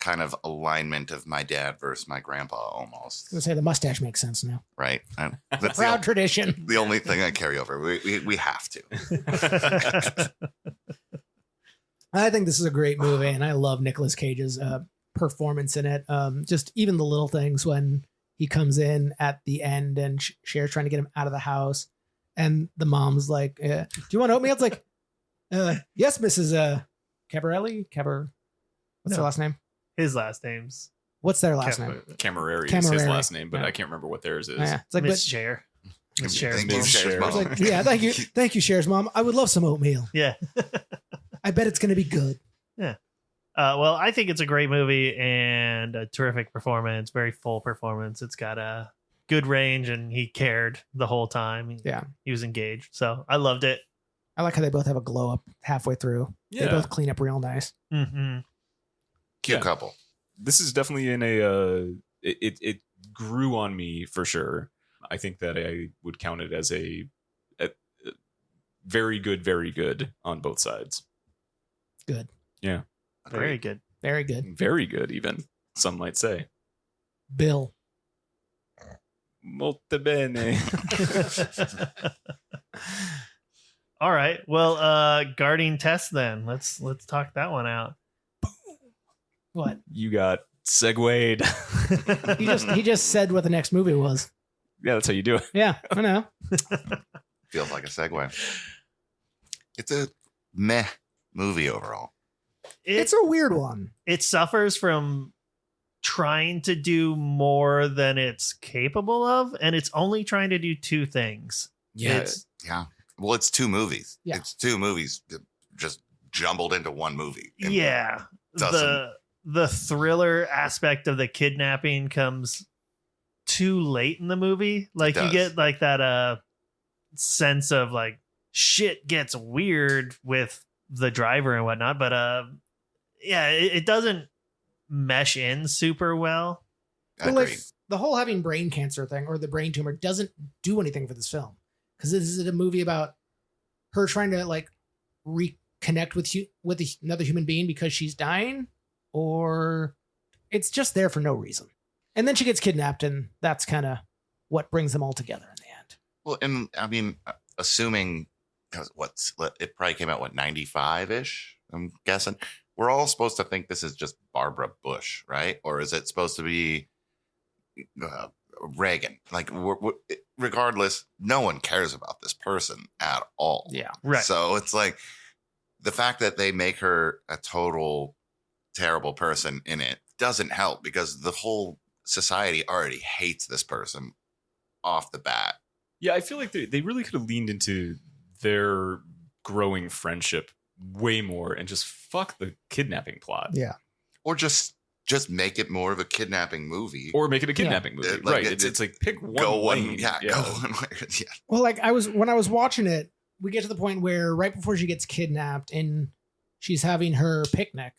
kind of alignment of my dad versus my grandpa almost. I was gonna say the mustache makes sense now. Right. That's Proud tradition. the only thing I carry over. We have to. I think this is a great movie, and I love Nicolas Cage's performance in it. Just even the little things when he comes in at the end and Cher's trying to get him out of the house, and the mom's like, "Do you want oatmeal?" It's like, "Yes, Mrs. Cabarelli. What's her last name? His last name's What's their last name? Camerari is his Camerari. last name, but Yeah. I can't remember what theirs is. Yeah, it's like, Miss Cher. Miss Cher's Thank you, mom. Cher's Cher. mom. It's like, yeah, thank you, Cher's mom. I would love some oatmeal. Yeah. I bet it's gonna be good. Well, I think it's a great movie and a terrific performance, very full performance. It's got a good range and he cared the whole time. Yeah. He was engaged. So I loved it. I like how they both have a glow up halfway through. Yeah. They both clean up real nice. Mm-hmm. Cute Yeah. couple. This is definitely in a it grew on me for sure. I think that I would count it as a very good on both sides. Good. Yeah. Very good. Very good. Very good, even some might say. Bill. Molto bene. All right. Well, Guarding Tess then. Let's talk that one out. What? You got segued. He just said what the next movie was. Yeah, that's how you do it. Yeah, I know. Feels like a segue. It's a meh movie overall. It's a weird one. It suffers from trying to do more than it's capable of, and it's only trying to do two things. It's Yeah. Well, it's two movies. Yeah. It's two movies just jumbled into one movie. And yeah. doesn't- The thriller aspect of the kidnapping comes too late in the movie. Like you does. get like that sense of like shit gets weird with the driver and whatnot, but yeah, it doesn't mesh in super well. Well, like, Agreed. the whole having brain cancer thing or the brain tumor doesn't do anything for this film, because this is a movie about her trying to like reconnect with another human being because she's dying, or it's just there for no reason. And then she gets kidnapped, and that's kind of what brings them all together in the end. Well, and I mean, assuming because it probably came out 95-ish. I'm guessing we're all supposed to think this is just Barbara Bush, right? Or is it supposed to be Reagan? Like, regardless, no one cares about this person at all. Yeah. Right. So it's like the fact that they make her a total terrible person in it doesn't help because the whole society already hates this person off the bat. Yeah, I feel like they really could have leaned into their growing friendship way more and just fuck the kidnapping plot. Yeah. Or just make it more of a kidnapping movie. Or make it a kidnapping movie. Like, right. It's like pick one go lane. one. Yeah, go one way. Yeah. Well, like when I was watching it, we get to the point where right before she gets kidnapped and she's having her picnic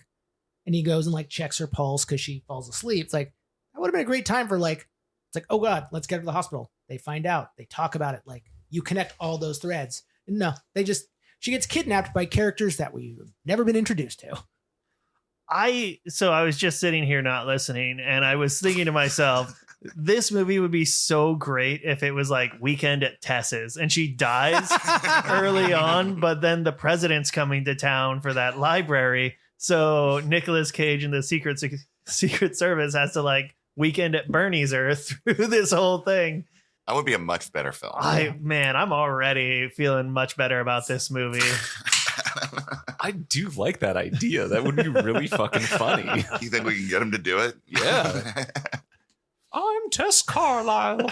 and he goes and like checks her pulse because she falls asleep. It's like, that would have been a great time for like, it's like, oh God, let's get her to the hospital. They find out, they talk about it. Like you connect all those threads. No, she gets kidnapped by characters that we've never been introduced to. So I was just sitting here not listening, and I was thinking to myself, this movie would be so great if it was like Weekend at Tess's and she dies early on, but then the president's coming to town for that library. So Nicolas Cage and the Secret Service has to like Weekend at Bernie's her through this whole thing. That would be a much better film. I'm already feeling much better about this movie. I do like that idea. That would be really fucking funny. You think we can get him to do it? Yeah. I'm Tess Carlisle.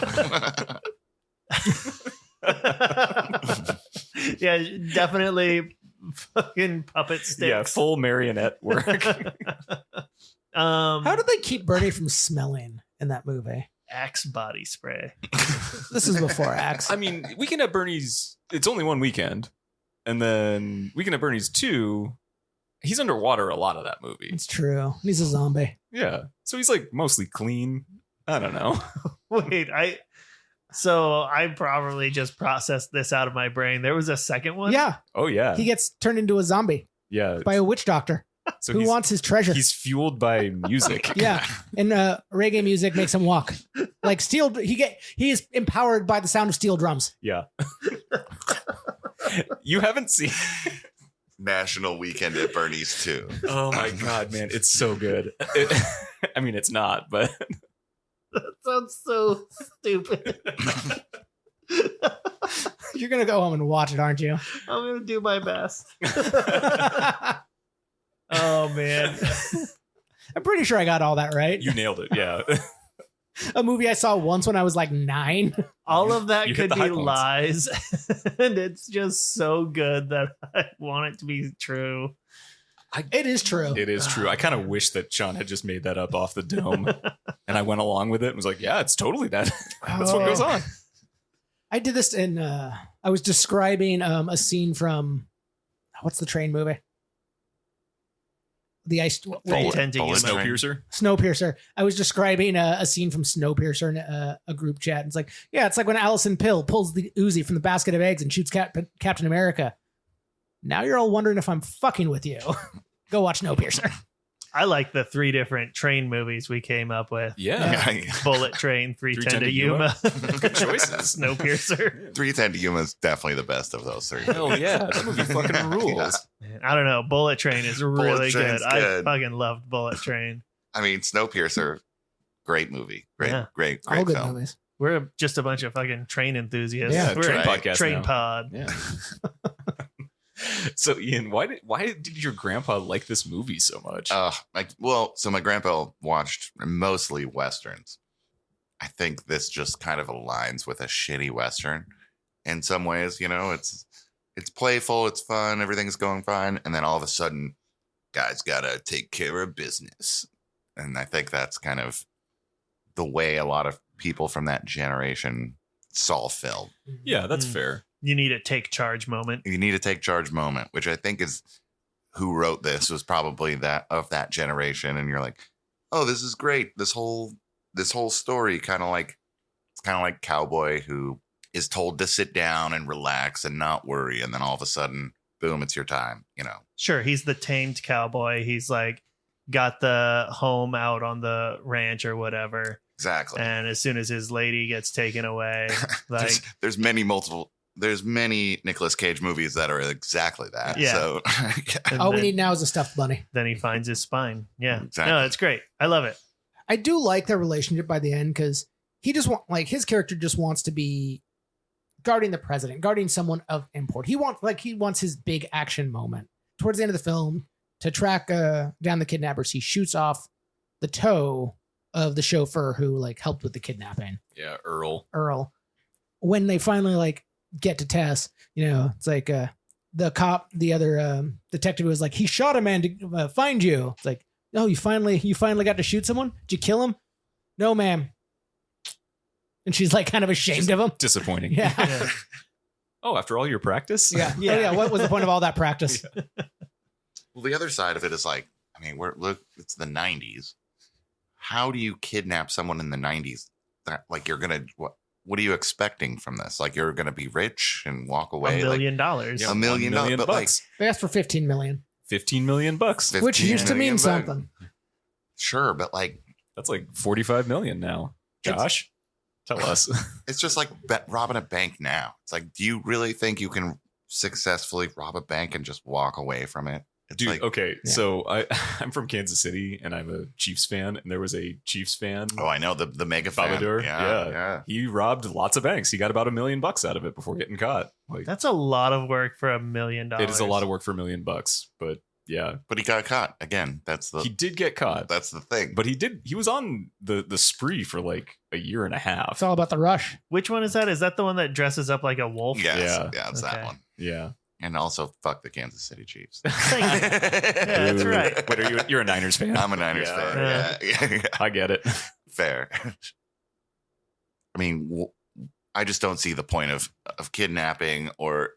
Yeah, definitely fucking puppet sticks. Yeah, full marionette work. How did they keep Bernie from smelling in that movie? Axe body spray. This is before Axe. I mean, Weekend at Bernie's, it's only one weekend. And then Weekend at Bernie's 2, he's underwater a lot of that movie. It's true. He's a zombie. Yeah. So he's like mostly clean. I don't know. Wait, I probably just processed this out of my brain. There was a second one? Yeah. Oh, yeah. He gets turned into a zombie Yeah. by a witch doctor So who wants his treasure. He's fueled by music. Yeah. And reggae music makes him walk. Like steel, he is empowered by the sound of steel drums. Yeah. You haven't seen National Weekend at Bernie's 2. Oh my God, man. It's so good. I mean, it's not, but That sounds so stupid. You're going to go home and watch it, aren't you? I'm going to do my best. Oh, man. I'm pretty sure I got all that right. you nailed it. Yeah. A movie I saw once when I was like 9. All of that You hit could the be high points. lies. And it's just so good that I want it to be true. It is true. It is true. I kind of wish that Sean had just made that up off the dome and I went along with it and was like, yeah, it's totally that. That's what goes on. I did this in, I was describing a scene from, what's the train movie? The ice. Three Ten to Yuma. Snowpiercer. Snowpiercer. I was describing a scene from Snowpiercer in a group chat. It's like, yeah, it's like when Allison Pill pulls the Uzi from the basket of eggs and shoots Captain America. Now you're all wondering if I'm fucking with you. Go watch Snowpiercer. I like the 3 different train movies we came up with. Yeah. Bullet Train, 310 to Yuma. Good choices. Snowpiercer. 310 to Yuma is definitely the best of those 3. Hell yeah. That movie fucking rules. Man, I don't know. Bullet Train is really Train's good. good. I fucking loved Bullet Train. I mean, Snowpiercer, great movie. Great, Yeah. great All good film. movies. We're just a bunch of fucking train enthusiasts. Yeah, We're train a podcast train now. pod. Yeah. So Ian, why did your grandpa like this movie so much? So my grandpa watched mostly Westerns. I think this just kind of aligns with a shitty Western in some ways. You know, it's playful, it's fun, everything's going fine. And then all of a sudden, guys got to take care of business. And I think that's kind of the way a lot of people from that generation saw film. Yeah, that's fair. You need a take charge moment. You need a take charge moment, which I think is who wrote this was probably that of that generation. And you're like, oh, this is great. This whole story it's kind of like Cowboy who is told to sit down and relax and not worry. And then all of a sudden, boom, it's your time, you know. Sure, he's the tamed cowboy. He's like got the home out on the ranch or whatever. Exactly. And as soon as his lady gets taken away, like there's many Nicolas Cage movies that are exactly that. Yeah. So All we need now is a stuffed bunny. then he finds his spine. Yeah. Exactly. No, it's great. I love it. I do like their relationship by the end because he just his character just wants to be guarding the president, guarding someone of import. He wants his big action moment. towards the end of the film, to track down the kidnappers, he shoots off the toe of the chauffeur who like helped with the kidnapping. Yeah, Earl. When they finally like get to Tess, it's like the cop, the other detective was like, he shot a man to find you. It's like, no, you finally got to shoot someone? Did you kill him? No, ma'am. And she's like kind of ashamed of him. Disappointing. Yeah. Oh, after all your practice? Yeah. Oh, yeah. What was the point of all that practice? Well, the other side of it is like, I mean, it's the 90s. How do you kidnap someone in the 90s? That like you're gonna what are you expecting from this? Like you're gonna be rich and walk away? $1 million. Like, $1 million, but like they asked for $15 million. $15 million, which used to mean something. Sure, but like that's like $45 million now. Josh, tell us. It's just like robbing a bank now. It's like, do you really think you can successfully rob a bank and just walk away from it? It's Dude, like, okay, so I'm from Kansas City and I'm a Chiefs fan, and there was a Chiefs fan. Oh, I know the mega fan. Yeah. He robbed lots of banks. He got about $1 million out of it before getting caught. Like that's a lot of work for $1 million. It is a lot of work for $1 million, but yeah. But he got caught again. He did get caught. That's the thing. But he was on the spree for like a year and a half. It's all about the rush. Which one is that? Is that the one that dresses up like a wolf? Yes, yeah, it's that one. Yeah. And also, fuck the Kansas City Chiefs. Yeah, that's right. Wait, you're a Niners fan? I'm a Niners fan. Yeah. I get it. Fair. I mean, I just don't see the point of kidnapping or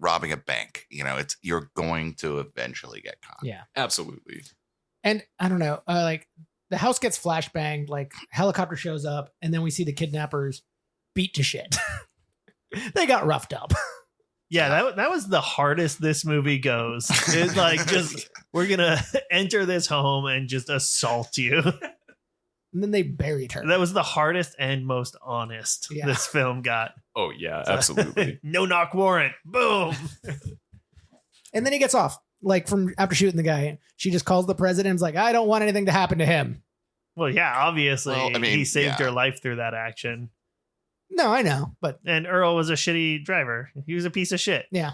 robbing a bank. You're going to eventually get caught. Yeah, absolutely. And I don't know, like the house gets flashbanged, like helicopter shows up, and then we see the kidnappers beat to shit. They got roughed up. Yeah, that was the hardest this movie goes. It's like just we're gonna enter this home and just assault you. And then they buried her. That was the hardest and most honest this film got. Oh yeah, absolutely. No knock warrant. Boom. And then he gets off. Like from after shooting the guy, she just calls the president and is like, I don't want anything to happen to him. Well, yeah, obviously he saved her life through that action. No, I know, and Earl was a shitty driver. He was a piece of shit. Yeah.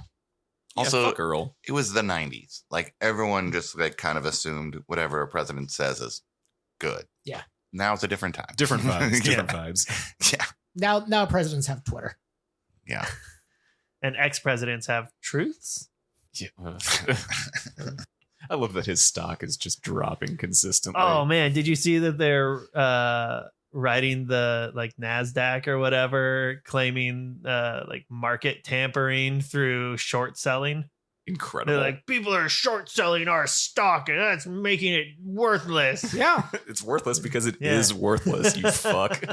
Also, fuck Earl. It was the 90s. Like everyone just like kind of assumed whatever a president says is good. Yeah. Now it's a different time. Different vibes. Different vibes. Yeah. Now presidents have Twitter. Yeah. And ex-presidents have truths. Yeah. I love that his stock is just dropping consistently. Oh man, did you see that they're writing the like NASDAQ or whatever, claiming like market tampering through short selling? Incredible. They're like, people are short selling our stock and that's making it worthless. Yeah. It's worthless because it is worthless, you fuck.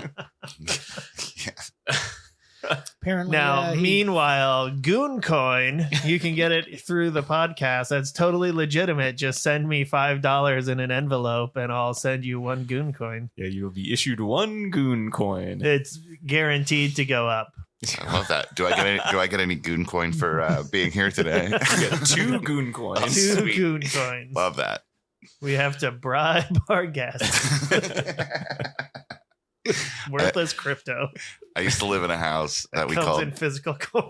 Apparently. Now, meanwhile, Goon Coin, you can get it through the podcast. That's totally legitimate. Just send me $5 in an envelope and I'll send you 1 Goon Coin. Yeah, you'll be issued 1 Goon Coin. It's guaranteed to go up. I love that. Do I get any Goon Coin for being here today? You get 2 Goon Coins. 2 Goon Coins. Love that. We have to bribe our guests. Worthless crypto. I used to live in a house that we comes called in physical coin.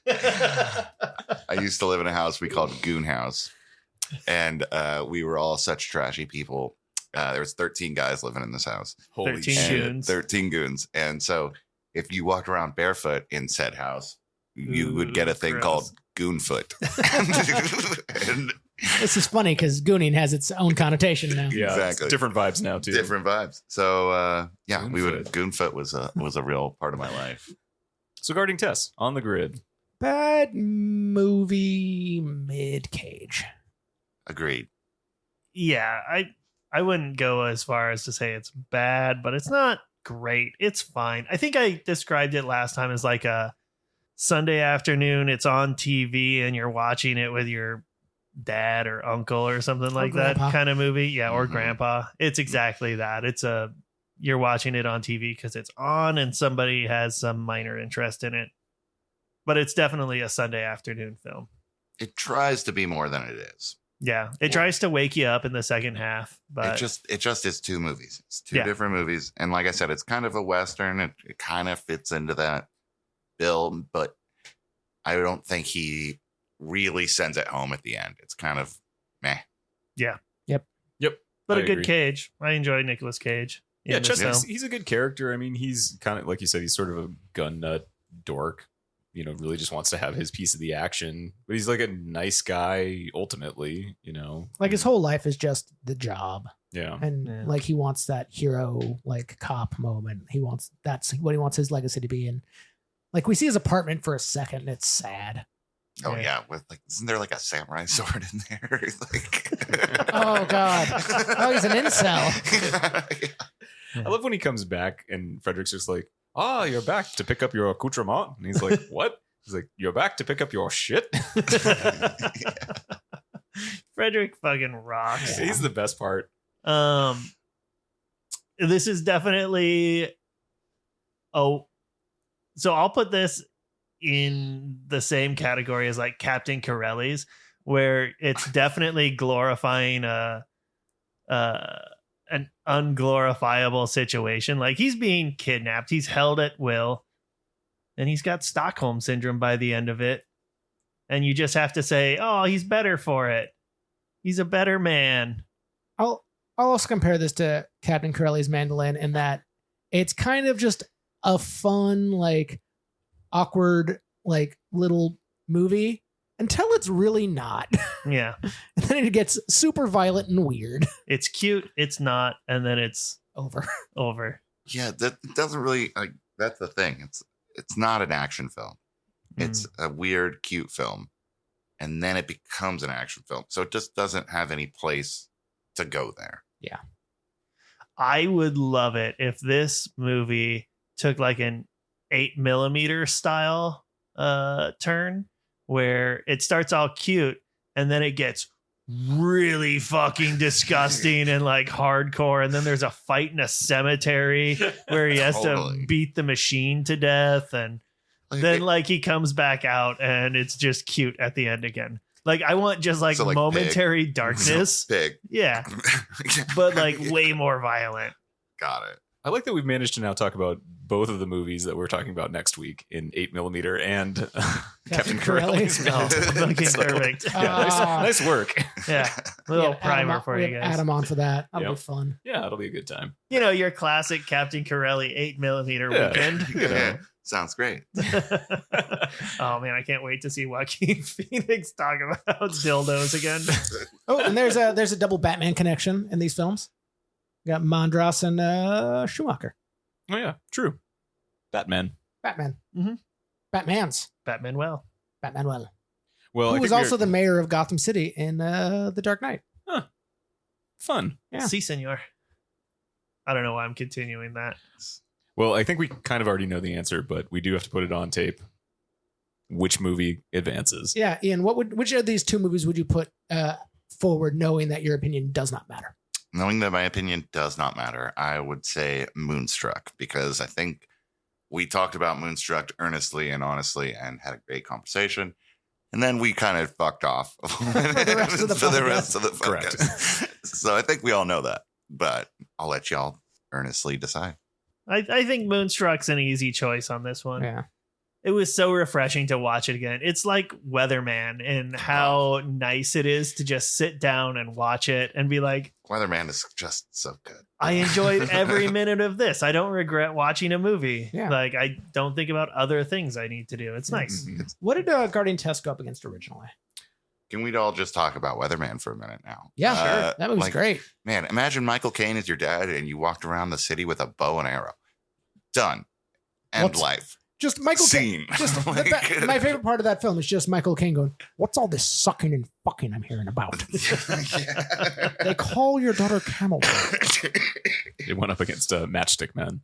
I used to live in a house we called Goon House, and we were all such trashy people. There was 13 guys living in this house. 13 goons. 13 goons. And so if you walked around barefoot in said house, you would get a thing called Goonfoot. And this is funny because gooning has its own connotation now. Yeah, exactly. Different vibes now too. Different vibes. So Goonfoot. Goonfoot was a real part of my life. So Guarding Tess on the grid. Bad movie, Nic Cage. Agreed. Yeah, I wouldn't go as far as to say it's bad, but it's not great. It's fine. I think I described it last time as like a Sunday afternoon. It's on TV and you're watching it with your dad or uncle or something like that kind of movie. Yeah, or grandpa. It's exactly that. You're watching it on TV because it's on and somebody has some minor interest in it. But it's definitely a Sunday afternoon film. It tries to be more than it is. Yeah, it tries to wake you up in the second half, but it just is 2 movies. It's 2 different movies, and like I said, it's kind of a Western. It kind of fits into that bill, but I don't think he really sends it home at the end. It's kind of meh. Yeah. Yep. But I a good agree. Cage. I enjoy Nicolas Cage. Yeah, in this Chester, film. he's a good character. I mean, he's kind of, like you said, he's sort of a gun nut dork. Really just wants to have his piece of the action. But he's like a nice guy, ultimately, Like his whole life is just the job. Yeah. And like he wants that hero, like cop moment. That's what he wants his legacy to be. And like we see his apartment for a second and it's sad. Oh yeah, with isn't there like a samurai sword in there? Like, Oh God. Oh, he's an incel. I love when he comes back and Frederick's just like, you're back to pick up your accoutrement. And he's like, what? He's like, you're back to pick up your shit. Frederick fucking rocks. He's the best part. This is definitely so I'll put this in the same category as like Captain Corelli's, where it's definitely glorifying an unglorifiable situation. Like he's being kidnapped, he's held at will, and he's got Stockholm syndrome by the end of it, and you just have to say, oh, he's better for it, he's a better man. I'll also compare this to Captain Corelli's Mandolin in that it's kind of just a fun, like awkward, like little movie until it's really not. Yeah. And then it gets super violent and weird. It's cute, it's not, and then it's Over. yeah, that doesn't really. That's the thing. It's not an action film. It's a weird, cute film, and then it becomes an action film. So it just doesn't have any place to go there. Yeah. I would love it if this movie took like an 8mm style turn where it starts all cute and then it gets really fucking disgusting and like hardcore, and then there's a fight in a cemetery where he has to beat the machine to death, and then like he comes back out and it's just cute at the end again. Like I want just like momentary darkness. Big. Yeah. But like way more violent. Got it. I like that we've managed to now talk about both of the movies that we're talking about next week in 8mm and Captain Corelli's Mandolin. Fucking perfect. Yeah, nice work. Yeah. Little primer for you guys. Add him on for that. That'll be fun. Yeah, it'll be a good time. Your classic Captain Corelli 8mm weekend. Sounds great. Oh man, I can't wait to see Joaquin Phoenix talk about dildos again. Oh, and there's a double Batman connection in these films. You got Mondros and Schumacher. Oh yeah, true. Batman. Mm-hmm. Batman's. Batmanuel. Well, who was also the mayor of Gotham City in The Dark Knight. Huh. Fun. Yeah. Si, senor. I don't know why I'm continuing that. Well, I think we kind of already know the answer, but we do have to put it on tape. Which movie advances? Yeah, Ian, which of these two movies would you put forward knowing that your opinion does not matter? Knowing that my opinion does not matter, I would say Moonstruck, because I think we talked about Moonstruck earnestly and honestly and had a great conversation. And then we kind of fucked off for the rest of the podcast. Correct. So I think we all know that, but I'll let y'all earnestly decide. I think Moonstruck's an easy choice on this one. Yeah. It was so refreshing to watch it again. It's like Weatherman and how nice it is to just sit down and watch it and be like, Weatherman is just so good. I enjoyed every minute of this. I don't regret watching a movie. Yeah. Like I don't think about other things I need to do. It's nice. What did Guarding Tess go up against originally? Can we all just talk about Weatherman for a minute now? Yeah, sure. That movie's great. Man, imagine Michael Caine as your dad and you walked around the city with a bow and arrow. Done. End life. Just Michael Caine. Just my favorite part of that film is just Michael Caine going, "What's all this sucking and fucking I'm hearing about?" They call your daughter Camel. It went up against Matchstick Men.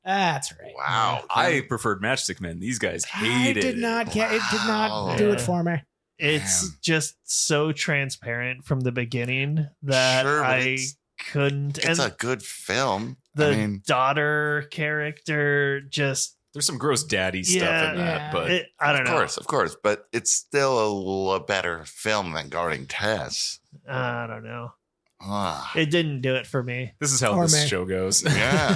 That's right. Wow. I preferred Matchstick Men. These guys hated it. It did not do it for me. It's just so transparent from the beginning that I couldn't. It's a good film. The daughter character just. There's some gross daddy stuff in that, but I don't know. Of course, but it's still a better film than Guarding Tess. I don't know. It didn't do it for me. This is how this show goes. Yeah.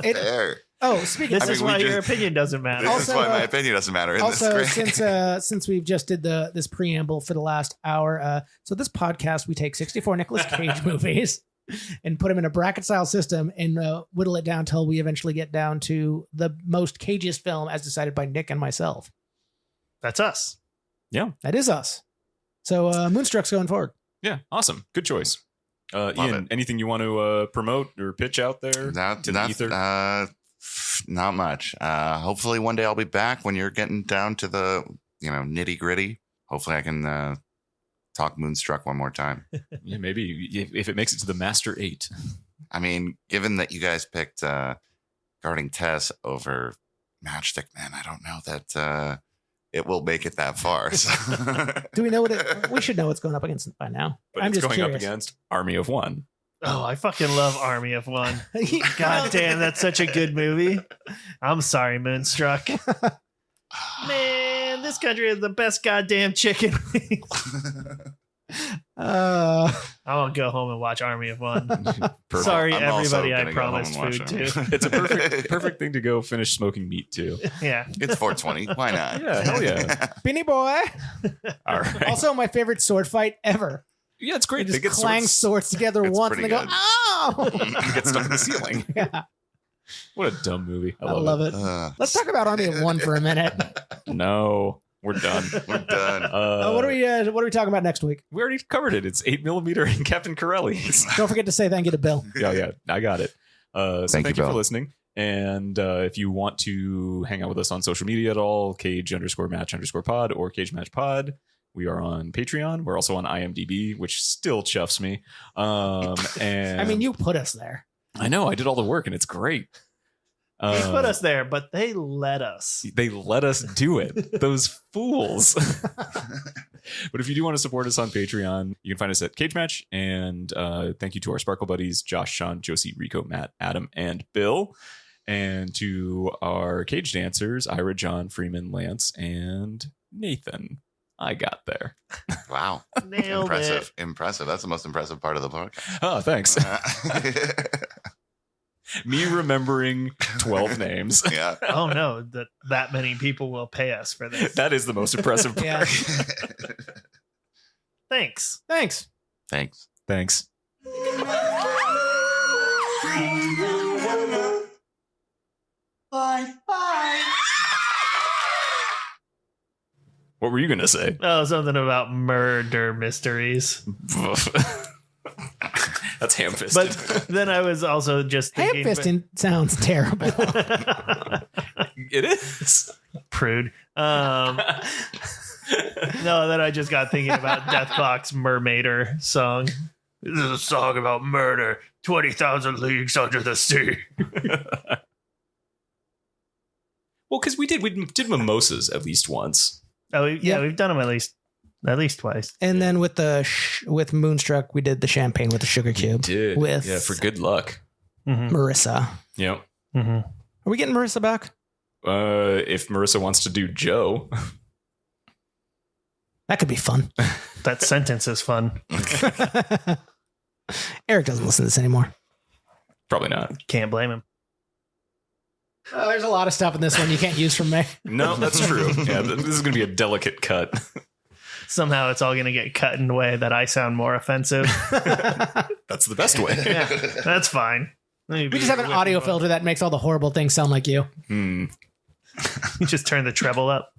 Fair. Speaking this is why your opinion doesn't matter. This is why my opinion doesn't matter. Also, since we've just did this preamble for the last hour, so this podcast, we take 64 Nicolas Cage movies and put them in a bracket style system and whittle it down till we eventually get down to the most Cageist film as decided by Nick and myself. That's us. Yeah. That is us. So Moonstruck's going forward. Yeah. Awesome. Good choice. Ian, anything you want to promote or pitch out there to the ether? Not much. Hopefully one day I'll be back when you're getting down to the nitty gritty. Hopefully I can talk Moonstruck one more time. Yeah, maybe if it makes it to the Master 8. I mean, given that you guys picked Guarding Tess over Matchstick Man, I don't know that it will make it that far. So. Do we know what we should know what's going up against by now? But I'm just going up against Army of One. Oh, I fucking love Army of One. God damn, that's such a good movie. I'm sorry, Moonstruck. Man, this country has the best goddamn chicken wings. I want to go home and watch Army of One. Sorry, everybody. I promised food too. It's a perfect thing to go finish smoking meat too. Yeah, it's 420. Why not? Yeah, hell yeah. Beanie Boy. All right. Also, my favorite sword fight ever. Yeah, it's great. They just clang swords together once and they go, "Oh!" You get stuck in the ceiling. Yeah. What a dumb movie. I love it. Let's talk about Army of One for a minute. No. We're done. We're done. What are we talking about next week? We already covered it. It's 8mm and Captain Corelli's. Don't forget to say thank you to Bill. Yeah, I got it. So thank you Bill. for listening. And if you want to hang out with us on social media at all, Cage_match_pod or Cage Match Pod. We are on Patreon. We're also on IMDb, which still chuffs me. And I mean, you put us there. I know. I did all the work, and it's great. They put us there, but they let us. They let us do it. Those fools. But if you do want to support us on Patreon, you can find us at Cage Match. And thank you to our Sparkle buddies, Josh, Sean, Josie, Rico, Matt, Adam, and Bill. And to our Cage dancers, Ira, John, Freeman, Lance, and Nathan. I got there. Wow. Nailed impressive. it. Impressive. That's the most impressive part of the book. Oh, thanks. Me remembering 12 names. Yeah. Oh no, that many people will pay us for this. That is the most impressive part. Yeah. Thanks. Thanks. Bye. What were you going to say? Oh, something about murder mysteries. That's ham-fisted. But then I was also just thinking... Ham-fisting sounds terrible. It is. Prude. No, then I just got thinking about Death Clock's Mermaider song. This is a song about murder. 20,000 leagues under the sea. Well, because we did mimosas at least once. Oh, yeah, we've done them at least twice. And then with with Moonstruck, we did the champagne with the sugar cube. With for good luck. Mm-hmm. Marissa. Yep. Mm-hmm. Are we getting Marissa back? If Marissa wants to do Joe. That could be fun. That sentence is fun. Eric doesn't listen to this anymore. Probably not. Can't blame him. There's a lot of stuff in this one you can't use from me. No, that's true. Yeah, this is going to be a delicate cut. Somehow it's all going to get cut in a way that I sound more offensive. That's the best way. Yeah, that's fine. We just have an audio filter that makes all the horrible things sound like you. You just turn the treble up.